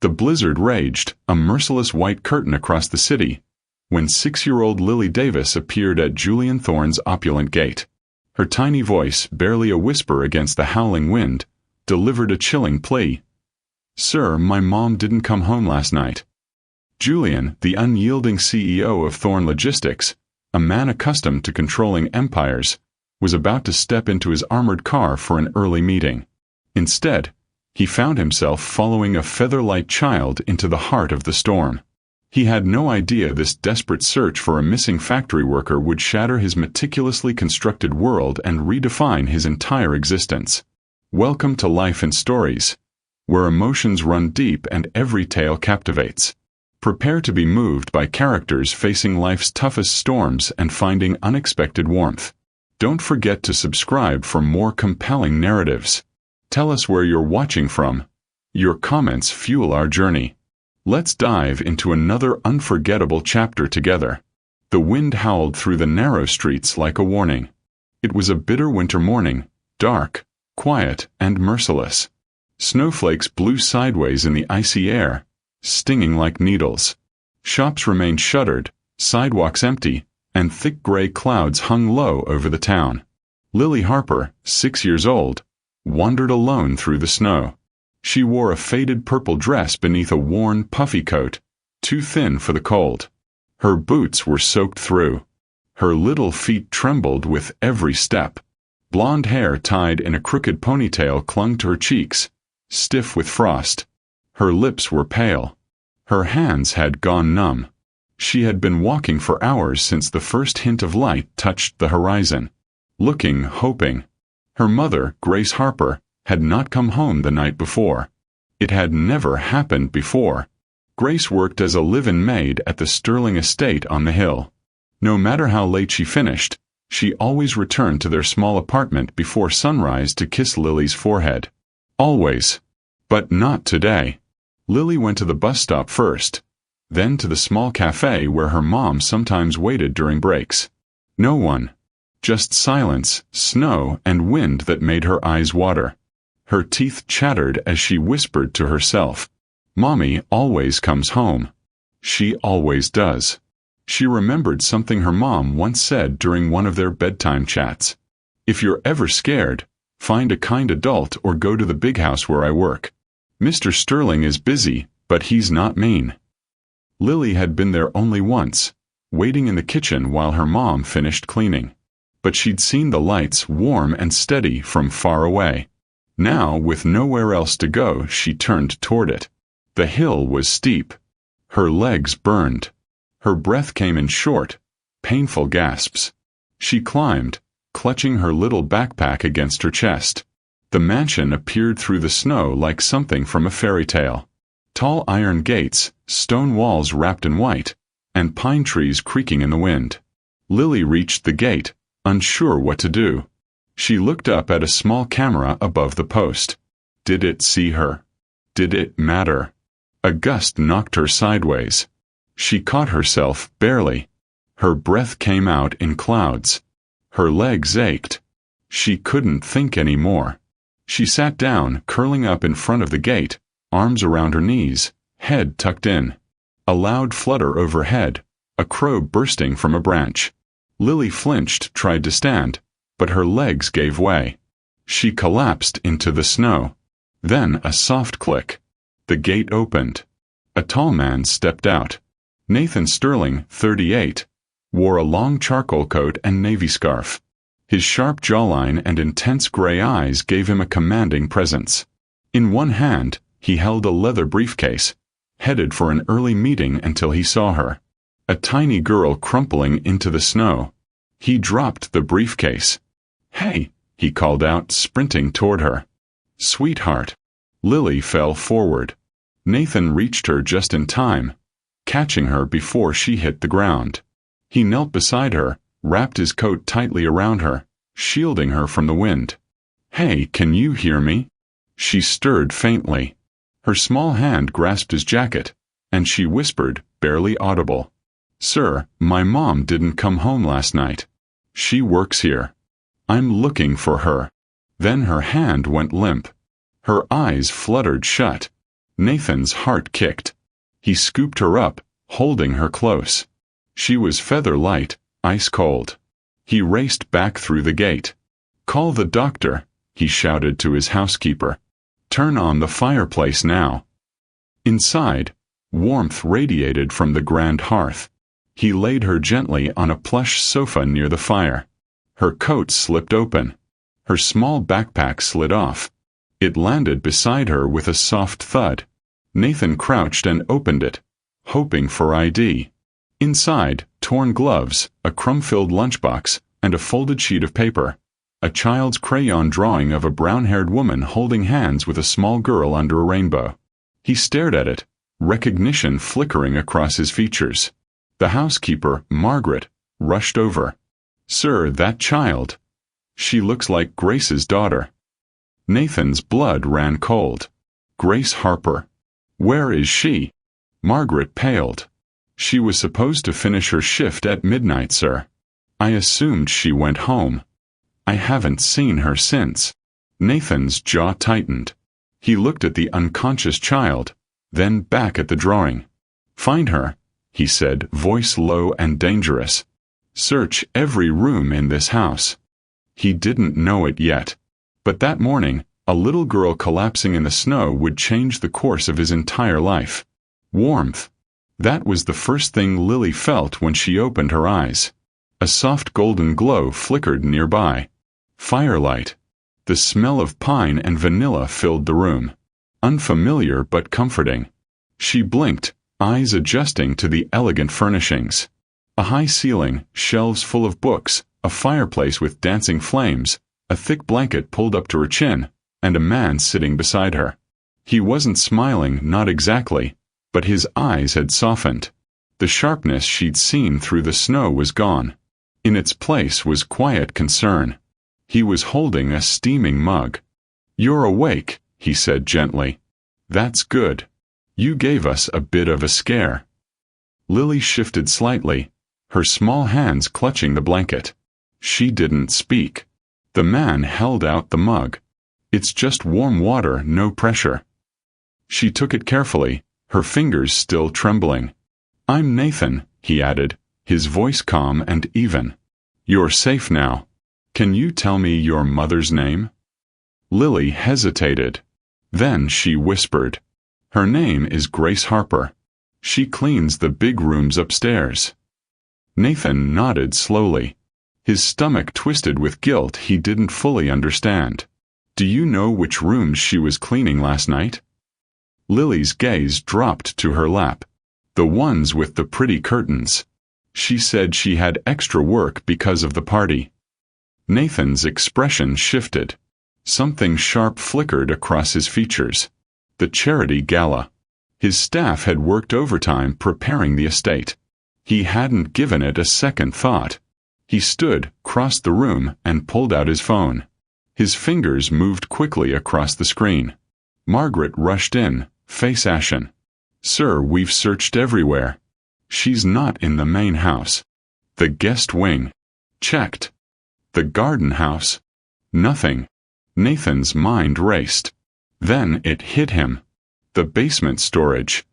The blizzard raged, a merciless white curtain across the city, when 6-year-old Lily Davis appeared at Julian Thorne's opulent gate. Her tiny voice, barely a whisper against the howling wind, delivered a chilling plea. "Sir, my mom didn't come home last night." Julian, the unyielding CEO of Thorne Logistics, a man accustomed to controlling empires, was about to step into his armored car for an early meeting. Instead, he found himself following a feather-light child into the heart of the storm. He had no idea this desperate search for a missing factory worker would shatter his meticulously constructed world and redefine his entire existence. Welcome to Life in Stories, where emotions run deep and every tale captivates. Prepare to be moved by characters facing life's toughest storms and finding unexpected warmth. Don't forget to subscribe for more compelling narratives. Tell us where you're watching from. Your comments fuel our journey. Let's dive into another unforgettable chapter together. The wind howled through the narrow streets like a warning. It was a bitter winter morning, dark, quiet, and merciless. Snowflakes blew sideways in the icy air, stinging like needles. Shops remained shuttered, sidewalks empty, and thick gray clouds hung low over the town. Lily Harper, 6 years old, wandered alone through the snow. She wore a faded purple dress beneath a worn, puffy coat, too thin for the cold. Her boots were soaked through. Her little feet trembled with every step. Blonde hair tied in a crooked ponytail clung to her cheeks, stiff with frost. Her lips were pale. Her hands had gone numb. She had been walking for hours since the first hint of light touched the horizon. Looking, hoping. Her mother, Grace Harper, had not come home the night before. It had never happened before. Grace worked as a live-in maid at the Sterling estate on the hill. No matter how late she finished, she always returned to their small apartment before sunrise to kiss Lily's forehead. Always. But not today. Lily went to the bus stop first, then to the small cafe where her mom sometimes waited during breaks. No one. Just silence, snow, and wind that made her eyes water. Her teeth chattered as she whispered to herself, "Mommy always comes home. She always does." She remembered something her mom once said during one of their bedtime chats. "If you're ever scared, find a kind adult or go to the big house where I work. Mr. Sterling is busy, but he's not mean." Lily had been there only once, waiting in the kitchen while her mom finished cleaning. But she'd seen the lights warm and steady from far away. Now, with nowhere else to go, she turned toward it. The hill was steep. Her legs burned. Her breath came in short, painful gasps. She climbed, clutching her little backpack against her chest. The mansion appeared through the snow like something from a fairy tale. Tall iron gates, stone walls wrapped in white, and pine trees creaking in the wind. Lily reached the gate, unsure what to do. She looked up at a small camera above the post. Did it see her? Did it matter? A gust knocked her sideways. She caught herself barely. Her breath came out in clouds. Her legs ached. She couldn't think anymore. She sat down, curling up in front of the gate, arms around her knees, head tucked in. A loud flutter overhead, a crow bursting from a branch. Lily flinched, tried to stand, but her legs gave way. She collapsed into the snow. Then a soft click. The gate opened. A tall man stepped out. Nathan Sterling, 38, wore a long charcoal coat and navy scarf. His sharp jawline and intense gray eyes gave him a commanding presence. In one hand, he held a leather briefcase, headed for an early meeting until he saw her. A tiny girl crumpling into the snow. He dropped the briefcase. "Hey," he called out, sprinting toward her. "Sweetheart." Lily fell forward. Nathan reached her just in time, catching her before she hit the ground. He knelt beside her, wrapped his coat tightly around her, shielding her from the wind. "Hey, can you hear me?" She stirred faintly. Her small hand grasped his jacket, and she whispered, barely audible, "Sir, my mom didn't come home last night. She works here. I'm looking for her." Then her hand went limp. Her eyes fluttered shut. Nathan's heart kicked. He scooped her up, holding her close. She was feather light, ice cold. He raced back through the gate. "Call the doctor," he shouted to his housekeeper. "Turn on the fireplace now." Inside, warmth radiated from the grand hearth. He laid her gently on a plush sofa near the fire. Her coat slipped open. Her small backpack slid off. It landed beside her with a soft thud. Nathan crouched and opened it, hoping for ID. Inside, torn gloves, a crumb-filled lunchbox, and a folded sheet of paper. A child's crayon drawing of a brown-haired woman holding hands with a small girl under a rainbow. He stared at it, recognition flickering across his features. The housekeeper, Margaret, rushed over. "Sir, that child. She looks like Grace's daughter." Nathan's blood ran cold. Grace Harper. Where is she? Margaret paled. "She was supposed to finish her shift at midnight, sir. I assumed she went home. I haven't seen her since." Nathan's jaw tightened. He looked at the unconscious child, then back at the drawing. "Find her," he said, voice low and dangerous. "Search every room in this house." He didn't know it yet, but that morning, a little girl collapsing in the snow would change the course of his entire life. Warmth. That was the first thing Lily felt when she opened her eyes. A soft golden glow flickered nearby. Firelight. The smell of pine and vanilla filled the room. Unfamiliar but comforting. She blinked, eyes adjusting to the elegant furnishings. A high ceiling, shelves full of books, a fireplace with dancing flames, a thick blanket pulled up to her chin, and a man sitting beside her. He wasn't smiling, not exactly, but his eyes had softened. The sharpness she'd seen through the snow was gone. In its place was quiet concern. He was holding a steaming mug. "You're awake," he said gently. "That's good. You gave us a bit of a scare." Lily shifted slightly, her small hands clutching the blanket. She didn't speak. The man held out the mug. "It's just warm water, no pressure." She took it carefully, her fingers still trembling. "I'm Nathan," he added, his voice calm and even. "You're safe now. Can you tell me your mother's name?" Lily hesitated. Then she whispered, "Her name is Grace Harper. She cleans the big rooms upstairs." Nathan nodded slowly. His stomach twisted with guilt he didn't fully understand. "Do you know which rooms she was cleaning last night?" Lily's gaze dropped to her lap. "The ones with the pretty curtains. She said she had extra work because of the party." Nathan's expression shifted. Something sharp flickered across his features. The charity gala. His staff had worked overtime preparing the estate. He hadn't given it a second thought. He stood, crossed the room, and pulled out his phone. His fingers moved quickly across the screen. Margaret rushed in, face ashen. "Sir, we've searched everywhere. She's not in the main house. The guest wing. Checked. The garden house. Nothing." Nathan's mind raced. Then it hit him. The basement storage.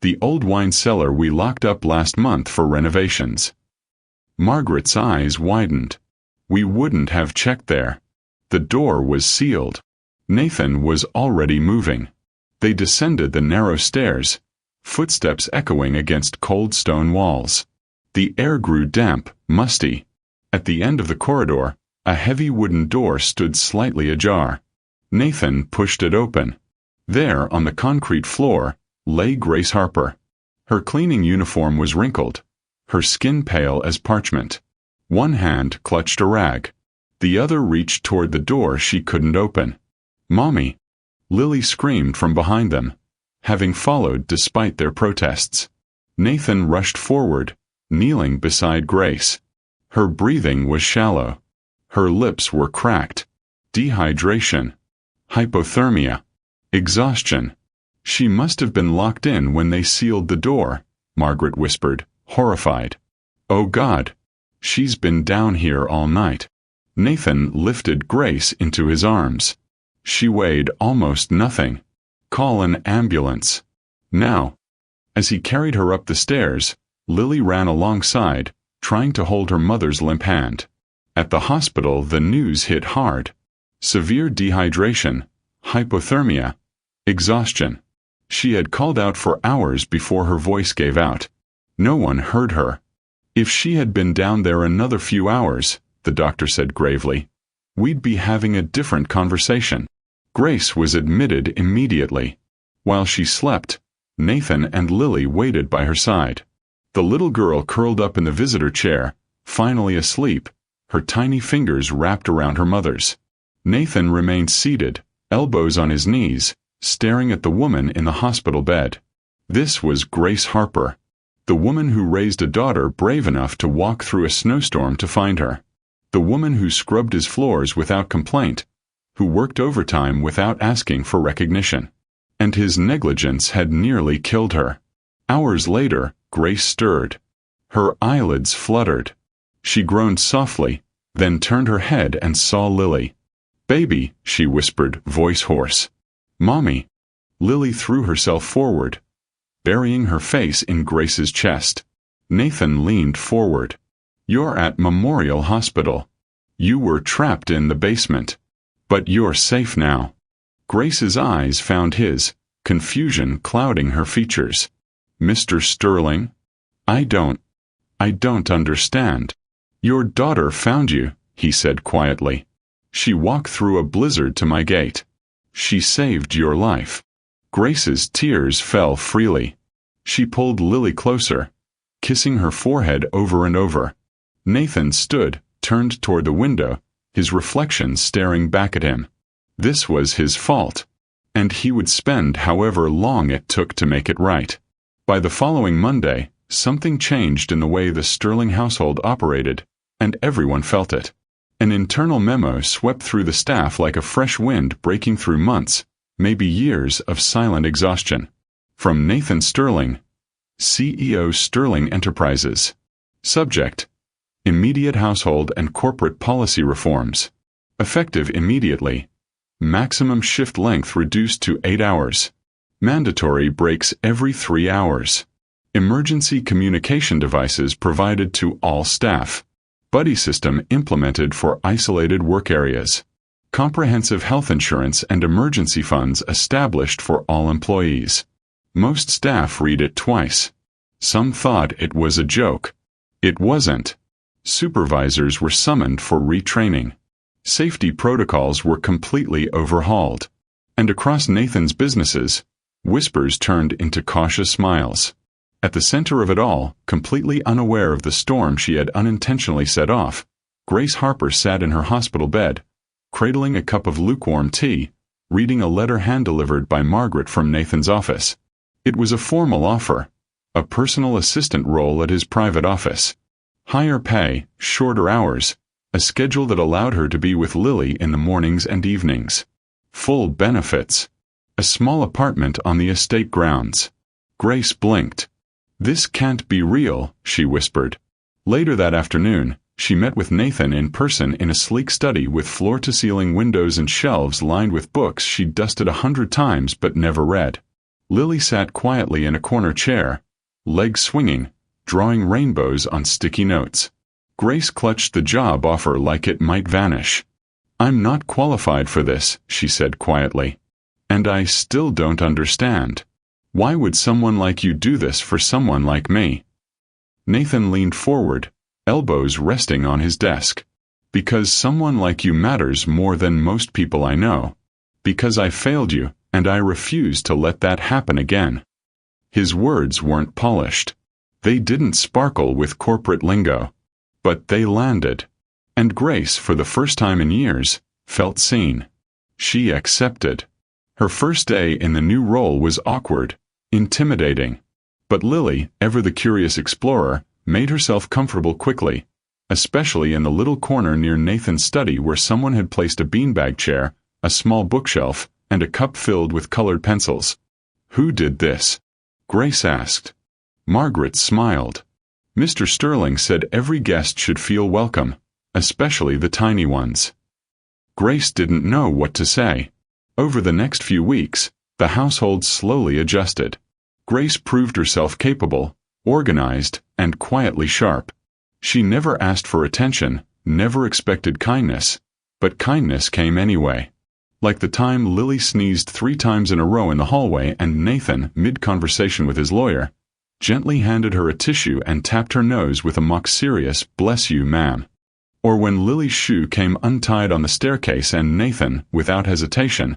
The old wine cellar we locked up last month for renovations. Margaret's eyes widened. "We wouldn't have checked there. The door was sealed." Nathan was already moving. They descended the narrow stairs, footsteps echoing against cold stone walls. The air grew damp, musty. At the end of the corridor, a heavy wooden door stood slightly ajar. Nathan pushed it open. There, on the concrete floor, lay Grace Harper. Her cleaning uniform was wrinkled, her skin pale as parchment. One hand clutched a rag. The other reached toward the door she couldn't open. "Mommy!" Lily screamed from behind them, having followed despite their protests. Nathan rushed forward, kneeling beside Grace. Her breathing was shallow. Her lips were cracked. Dehydration. Hypothermia. Exhaustion. "She must have been locked in when they sealed the door," Margaret whispered, horrified. "Oh God! She's been down here all night." Nathan lifted Grace into his arms. She weighed almost nothing. Call an ambulance. Now. As he carried her up the stairs, Lily ran alongside, trying to hold her mother's limp hand. At the hospital, the news hit hard. Severe dehydration, hypothermia, exhaustion. She had called out for hours before her voice gave out. No one heard her. If she had been down there another few hours, the doctor said gravely, we'd be having a different conversation. Grace was admitted immediately. While she slept, Nathan and Lily waited by her side. The little girl curled up in the visitor chair, finally asleep, her tiny fingers wrapped around her mother's. Nathan remained seated, elbows on his knees, staring at the woman in the hospital bed. This was Grace Harper, the woman who raised a daughter brave enough to walk through a snowstorm to find her. The woman who scrubbed his floors without complaint, who worked overtime without asking for recognition. And his negligence had nearly killed her. Hours later, Grace stirred. Her eyelids fluttered. She groaned softly, then turned her head and saw Lily. "Baby," she whispered, voice hoarse. "Mommy." Lily threw herself forward, burying her face in Grace's chest. Nathan leaned forward. "You're at Memorial Hospital. You were trapped in the basement. But you're safe now." Grace's eyes found his, confusion clouding her features. "Mr. Sterling? I don't understand." "Your daughter found you," he said quietly. "She walked through a blizzard to my gate. She saved your life." Grace's tears fell freely. She pulled Lily closer, kissing her forehead over and over. Nathan stood, turned toward the window, his reflection staring back at him. This was his fault, and he would spend however long it took to make it right. By the following Monday, something changed in the way the Sterling household operated, and everyone felt it. An internal memo swept through the staff like a fresh wind breaking through months, maybe years of silent exhaustion. From Nathan Sterling, CEO Sterling Enterprises. Subject: Immediate household and corporate policy reforms. Effective immediately. Maximum shift length reduced to 8 hours. Mandatory breaks every 3 hours. Emergency communication devices provided to all staff. Buddy system implemented for isolated work areas. Comprehensive health insurance and emergency funds established for all employees. Most staff read it twice. Some thought it was a joke. It wasn't. Supervisors were summoned for retraining. Safety protocols were completely overhauled. And across Nathan's businesses, whispers turned into cautious smiles. At the center of it all, completely unaware of the storm she had unintentionally set off, Grace Harper sat in her hospital bed, cradling a cup of lukewarm tea, reading a letter hand-delivered by Margaret from Nathan's office. It was a formal offer, a personal assistant role at his private office. Higher pay, shorter hours, a schedule that allowed her to be with Lily in the mornings and evenings. Full benefits. A small apartment on the estate grounds. Grace blinked. "This can't be real," she whispered. Later that afternoon, she met with Nathan in person in a sleek study with floor-to-ceiling windows and shelves lined with books she'd dusted 100 times but never read. Lily sat quietly in a corner chair, legs swinging, drawing rainbows on sticky notes. Grace clutched the job offer like it might vanish. "I'm not qualified for this," she said quietly. "And I still don't understand. Why would someone like you do this for someone like me?" Nathan leaned forward, elbows resting on his desk. "Because someone like you matters more than most people I know. Because I failed you, and I refuse to let that happen again." His words weren't polished. They didn't sparkle with corporate lingo. But they landed. And Grace, for the first time in years, felt seen. She accepted. Her first day in the new role was awkward, intimidating. But Lily, ever the curious explorer, made herself comfortable quickly, especially in the little corner near Nathan's study where someone had placed a beanbag chair, a small bookshelf, and a cup filled with colored pencils. "Who did this?" Grace asked. Margaret smiled. "Mr. Sterling said every guest should feel welcome, especially the tiny ones." Grace didn't know what to say. Over the next few weeks, The household slowly adjusted. Grace proved herself capable, organized, and quietly sharp. She never asked for attention, never expected kindness, but kindness came anyway. Like the time Lily sneezed 3 times in a row in the hallway and Nathan, mid-conversation with his lawyer, gently handed her a tissue and tapped her nose with a mock-serious, "Bless you, ma'am." Or when Lily's shoe came untied on the staircase and Nathan, without hesitation,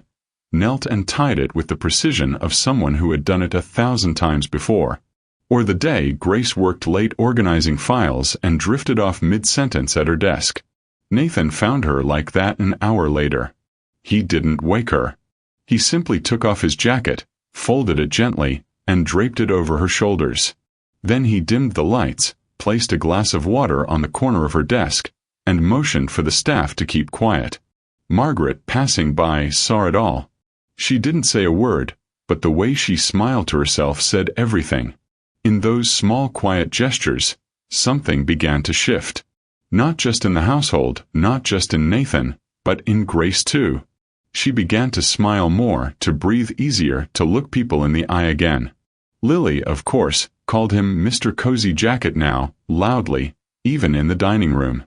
knelt and tied it with the precision of someone who had done it 1,000 times before. Or the day Grace worked late organizing files and drifted off mid-sentence at her desk. Nathan found her like that an hour later. He didn't wake her. He simply took off his jacket, folded it gently, and draped it over her shoulders. Then he dimmed the lights, placed a glass of water on the corner of her desk, and motioned for the staff to keep quiet. Margaret, passing by, saw it all. She didn't say a word, but the way she smiled to herself said everything. In those small quiet gestures, something began to shift. Not just in the household, not just in Nathan, but in Grace too. She began to smile more, to breathe easier, to look people in the eye again. Lily, of course, called him Mr. Cozy Jacket now, loudly, even in the dining room.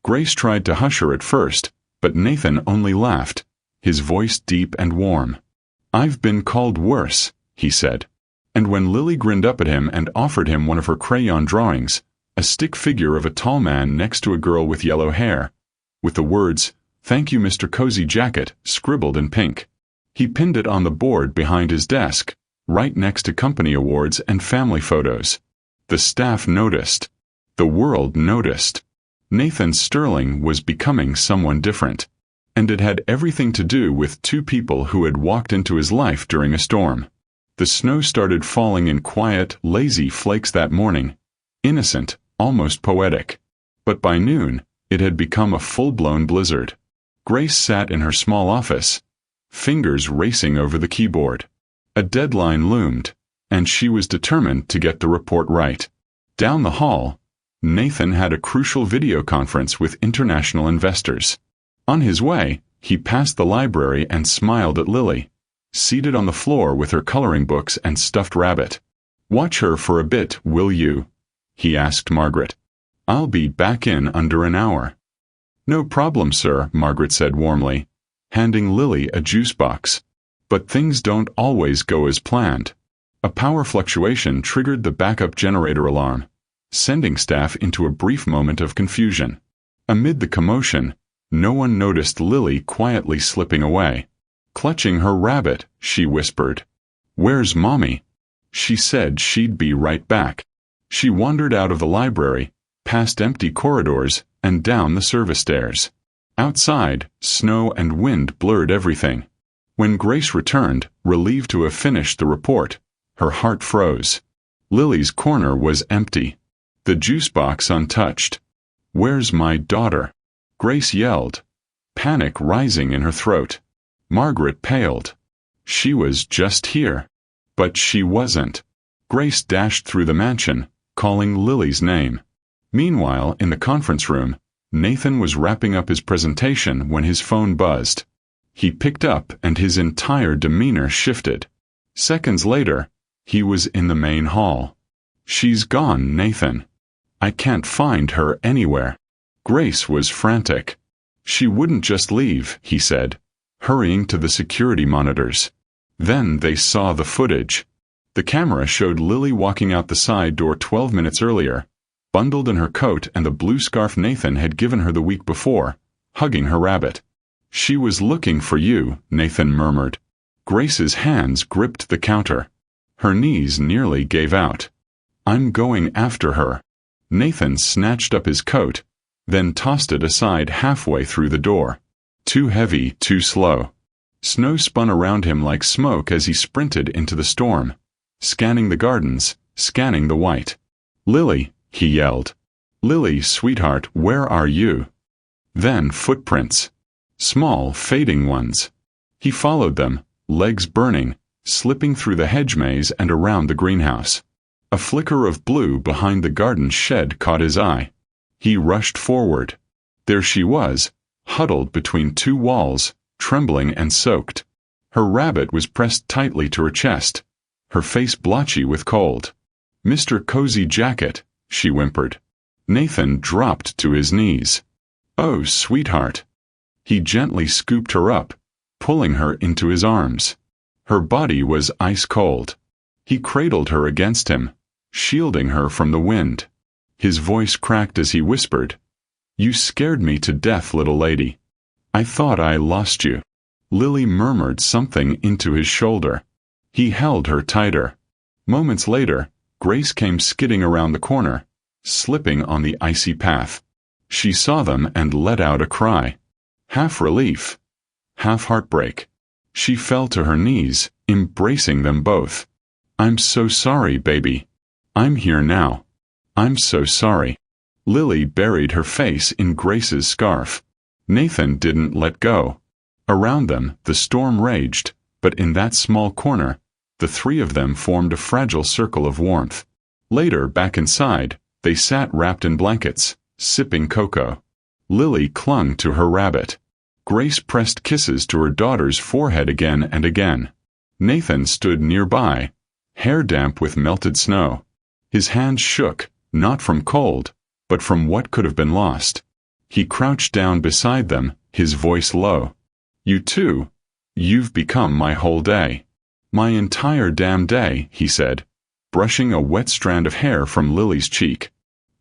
Grace tried to hush her at first, but Nathan only laughed, his voice deep and warm. "I've been called worse," he said. And when Lily grinned up at him and offered him one of her crayon drawings, a stick figure of a tall man next to a girl with yellow hair, with the words, "Thank you, Mr. Cozy Jacket," scribbled in pink. He pinned it on the board behind his desk, right next to company awards and family photos. The staff noticed. The world noticed. Nathan Sterling was becoming someone different. And it had everything to do with 2 people who had walked into his life during a storm. The snow started falling in quiet, lazy flakes that morning, innocent, almost poetic. But by noon, it had become a full-blown blizzard. Grace sat in her small office, fingers racing over the keyboard. A deadline loomed, and she was determined to get the report right. Down the hall, Nathan had a crucial video conference with international investors. On his way, he passed the library and smiled at Lily, seated on the floor with her coloring books and stuffed rabbit. "Watch her for a bit, will you?" he asked Margaret. "I'll be back in under an hour." "No problem, sir," Margaret said warmly, handing Lily a juice box. But things don't always go as planned. A power fluctuation triggered the backup generator alarm, sending staff into a brief moment of confusion. Amid the commotion, no one noticed Lily quietly slipping away. Clutching her rabbit, she whispered, "Where's Mommy?" She said she'd be right back. She wandered out of the library, past empty corridors, and down the service stairs. Outside, snow and wind blurred everything. When Grace returned, relieved to have finished the report, her heart froze. Lily's corner was empty. The juice box untouched. "Where's my daughter?" Grace yelled, panic rising in her throat. Margaret paled. She was just here. But she wasn't. Grace dashed through the mansion, calling Lily's name. Meanwhile, in the conference room, Nathan was wrapping up his presentation when his phone buzzed. He picked up and his entire demeanor shifted. Seconds later, he was in the main hall. "She's gone, Nathan. I can't find her anywhere." Grace was frantic. "She wouldn't just leave," he said, hurrying to the security monitors. Then they saw the footage. The camera showed Lily walking out the side door 12 minutes earlier, bundled in her coat and the blue scarf Nathan had given her the week before, hugging her rabbit. "She was looking for you," Nathan murmured. Grace's hands gripped the counter. Her knees nearly gave out. "I'm going after her." Nathan snatched up his coat, then tossed it aside halfway through the door. Too heavy, too slow. Snow spun around him like smoke as he sprinted into the storm, scanning the gardens, scanning the white. "Lily," he yelled. "Lily, sweetheart, where are you?" Then footprints. Small, fading ones. He followed them, legs burning, slipping through the hedge maze and around the greenhouse. A flicker of blue behind the garden shed caught his eye. He rushed forward. There she was, huddled between 2 walls, trembling and soaked. Her rabbit was pressed tightly to her chest, her face blotchy with cold. "Mr. Cozy Jacket," she whimpered. Nathan dropped to his knees. "Oh, sweetheart." He gently scooped her up, pulling her into his arms. Her body was ice cold. He cradled her against him, shielding her from the wind. His voice cracked as he whispered, "You scared me to death, little lady. I thought I lost you." Lily murmured something into his shoulder. He held her tighter. Moments later, Grace came skidding around the corner, slipping on the icy path. She saw them and let out a cry. Half relief, half heartbreak. She fell to her knees, embracing them both. "I'm so sorry, baby. I'm here now. I'm so sorry." Lily buried her face in Grace's scarf. Nathan didn't let go. Around them, the storm raged, but in that small corner, the three of them formed a fragile circle of warmth. Later, back inside, they sat wrapped in blankets, sipping cocoa. Lily clung to her rabbit. Grace pressed kisses to her daughter's forehead again and again. Nathan stood nearby, hair damp with melted snow. His hands shook, not from cold, but from what could have been lost. He crouched down beside them, his voice low. "You too. You've become my whole day. My entire damn day," he said, brushing a wet strand of hair from Lily's cheek.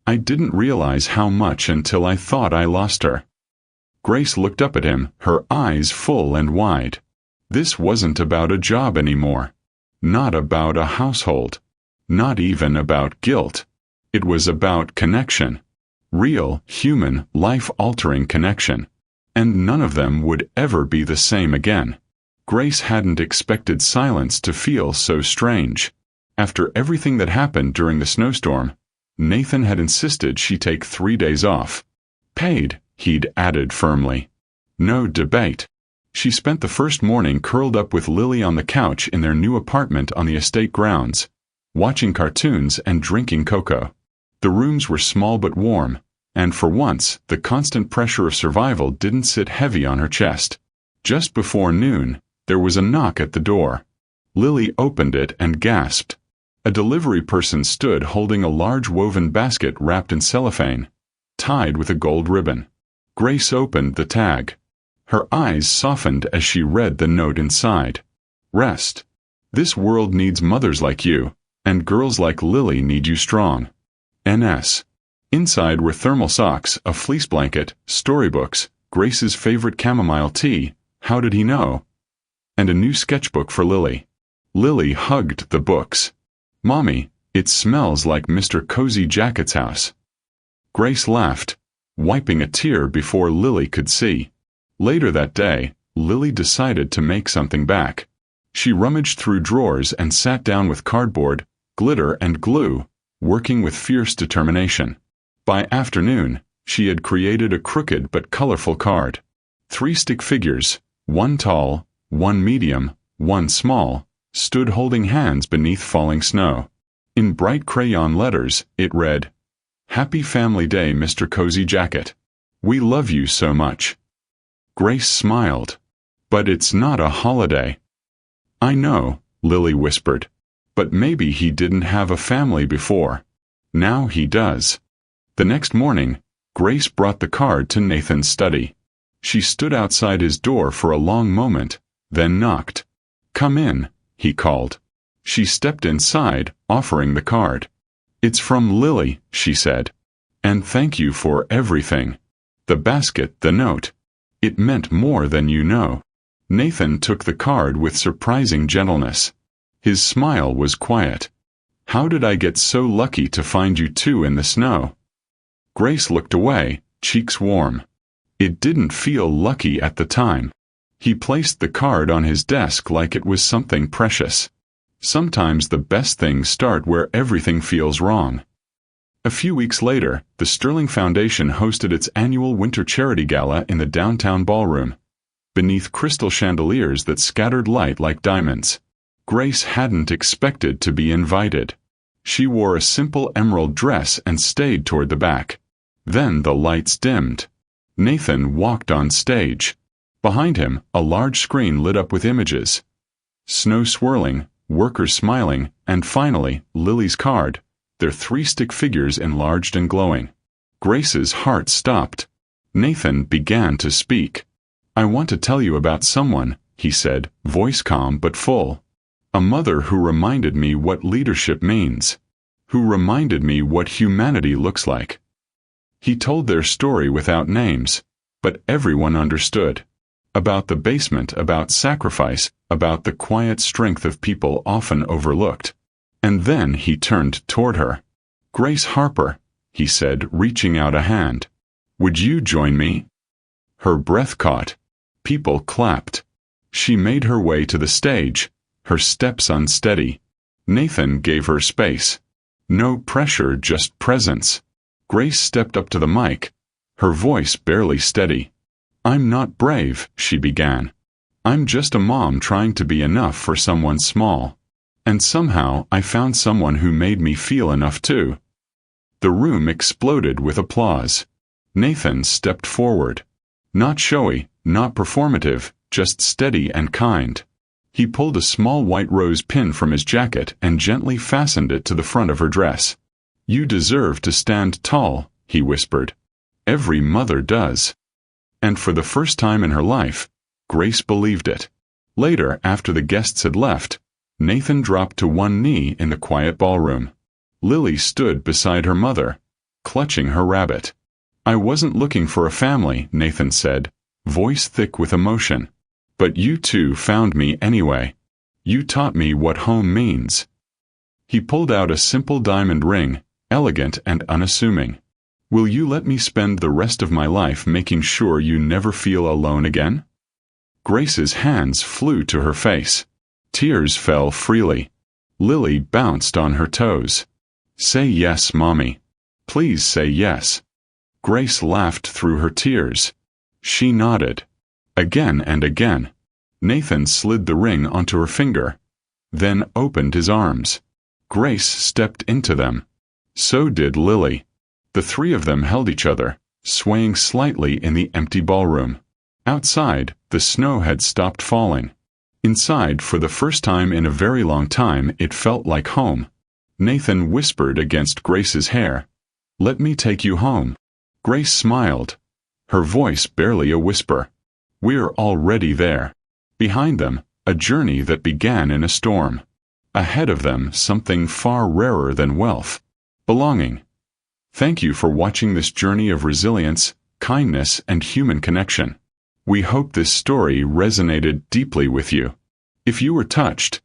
"I didn't realize how much until I thought I lost her." Grace looked up at him, her eyes full and wide. This wasn't about a job anymore. Not about a household. Not even about guilt. It was about connection. Real, human, life-altering connection. And none of them would ever be the same again. Grace hadn't expected silence to feel so strange. After everything that happened during the snowstorm, Nathan had insisted she take 3 days off. Paid, he'd added firmly. No debate. She spent the first morning curled up with Lily on the couch in their new apartment on the estate grounds, watching cartoons and drinking cocoa. The rooms were small but warm, and for once, the constant pressure of survival didn't sit heavy on her chest. Just before noon, there was a knock at the door. Lily opened it and gasped. A delivery person stood holding a large woven basket wrapped in cellophane, tied with a gold ribbon. Grace opened the tag. Her eyes softened as she read the note inside. "Rest. This world needs mothers like you, and girls like Lily need you strong. N.S." Inside were thermal socks, a fleece blanket, storybooks, Grace's favorite chamomile tea, How Did He Know? And a new sketchbook for Lily. Lily hugged the books. "Mommy, it smells like Mr. Cozy Jacket's house." Grace laughed, wiping a tear before Lily could see. Later that day, Lily decided to make something back. She rummaged through drawers and sat down with cardboard, glitter, and glue, working with fierce determination. By afternoon, she had created a crooked but colorful card. 3 stick figures, one tall, one medium, one small, stood holding hands beneath falling snow. In bright crayon letters, it read, "Happy Family Day, Mr. Cozy Jacket. We love you so much." Grace smiled. "But it's not a holiday." "I know," Lily whispered. "But maybe he didn't have a family before. Now he does." The next morning, Grace brought the card to Nathan's study. She stood outside his door for a long moment, then knocked. "Come in," he called. She stepped inside, offering the card. "It's from Lily," she said. "And thank you for everything. The basket, the note. It meant more than you know." Nathan took the card with surprising gentleness. His smile was quiet. "How did I get so lucky to find you two in the snow?" Grace looked away, cheeks warm. It didn't feel lucky at the time. He placed the card on his desk like it was something precious. Sometimes the best things start where everything feels wrong. A few weeks later, the Sterling Foundation hosted its annual winter charity gala in the downtown ballroom, beneath crystal chandeliers that scattered light like diamonds. Grace hadn't expected to be invited. She wore a simple emerald dress and stayed toward the back. Then the lights dimmed. Nathan walked on stage. Behind him, a large screen lit up with images. Snow swirling, workers smiling, and finally, Lily's card, their 3 stick figures enlarged and glowing. Grace's heart stopped. Nathan began to speak. "I want to tell you about someone," he said, voice calm but full. "A mother who reminded me what leadership means. Who reminded me what humanity looks like." He told their story without names, but everyone understood. About the basement, about sacrifice, about the quiet strength of people often overlooked. And then he turned toward her. "Grace Harper," he said, reaching out a hand. "Would you join me?" Her breath caught. People clapped. She made her way to the stage, her steps unsteady. Nathan gave her space. No pressure, just presence. Grace stepped up to the mic, her voice barely steady. "I'm not brave," she began. "I'm just a mom trying to be enough for someone small. And somehow I found someone who made me feel enough too." The room exploded with applause. Nathan stepped forward. Not showy, not performative, just steady and kind. He pulled a small white rose pin from his jacket and gently fastened it to the front of her dress. "You deserve to stand tall," he whispered. "Every mother does." And for the first time in her life, Grace believed it. Later, after the guests had left, Nathan dropped to one knee in the quiet ballroom. Lily stood beside her mother, clutching her rabbit. "I wasn't looking for a family," Nathan said, voice thick with emotion. "But you two found me anyway. You taught me what home means." He pulled out a simple diamond ring, elegant and unassuming. "Will you let me spend the rest of my life making sure you never feel alone again?" Grace's hands flew to her face. Tears fell freely. Lily bounced on her toes. "Say yes, Mommy. Please say yes." Grace laughed through her tears. She nodded. Again and again. Nathan slid the ring onto her finger, then opened his arms. Grace stepped into them. So did Lily. The 3 of them held each other, swaying slightly in the empty ballroom. Outside, the snow had stopped falling. Inside, for the first time in a very long time, it felt like home. Nathan whispered against Grace's hair, "Let me take you home." Grace smiled, her voice barely a whisper. "We're already there." Behind them, a journey that began in a storm. Ahead of them, something far rarer than wealth: belonging. Thank you for watching this journey of resilience, kindness, and human connection. We hope this story resonated deeply with you. If you were touched,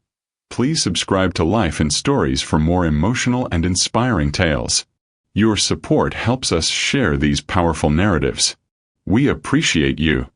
please subscribe to Life in Stories for more emotional and inspiring tales. Your support helps us share these powerful narratives. We appreciate you.